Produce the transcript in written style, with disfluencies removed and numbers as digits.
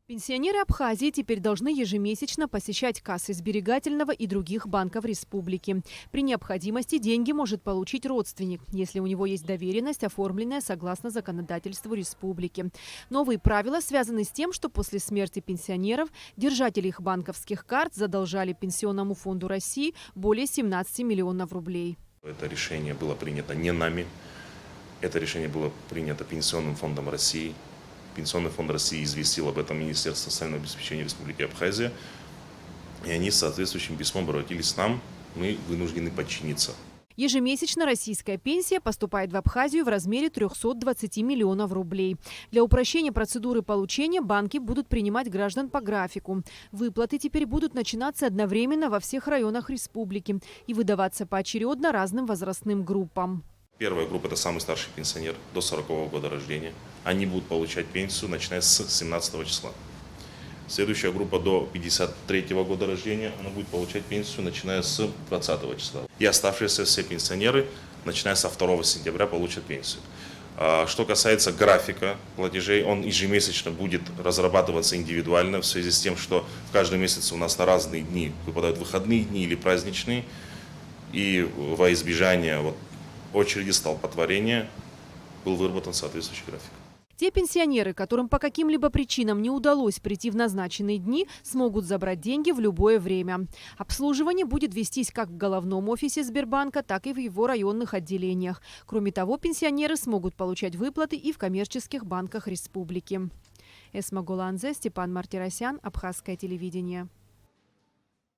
Пенсионеры Абхазии теперь должны ежемесячно посещать кассы сберегательного и других банков республики. При необходимости деньги может получить родственник, если у него есть доверенность, оформленная согласно законодательству республики. Новые правила связаны с тем, что после смерти пенсионеров держатели их банковских карт задолжали Пенсионному фонду России более 17 миллионов рублей. Это решение было принято не нами, это решение было принято Пенсионным фондом России. Пенсионный фонд России известил об этом Министерство социального обеспечения Республики Абхазия, и они с соответствующим письмом обратились к нам, мы вынуждены подчиниться. Ежемесячно российская пенсия поступает в Абхазию в размере 320 миллионов рублей. Для упрощения процедуры получения банки будут принимать граждан по графику. Выплаты теперь будут начинаться одновременно во всех районах республики и выдаваться поочередно разным возрастным группам. Первая группа – это самый старший пенсионер до 40 года рождения. Они будут получать пенсию, начиная с 17 числа. Следующая группа до 53 года рождения, она будет получать пенсию, начиная с 20 числа. И оставшиеся все пенсионеры, начиная со 2 сентября, получат пенсию. Что касается графика платежей, он ежемесячно будет разрабатываться индивидуально в связи с тем, что в каждом месяце у нас на разные дни выпадают выходные дни или праздничные. И во избежание очереди столпотворения был выработан соответствующий график. Те пенсионеры, которым по каким-либо причинам не удалось прийти в назначенные дни, смогут забрать деньги в любое время. Обслуживание будет вестись как в головном офисе Сбербанка, так и в его районных отделениях. Кроме того, пенсионеры смогут получать выплаты и в коммерческих банках республики. Эсма Гуланзе, Степан Мартиросян, Абхазское телевидение.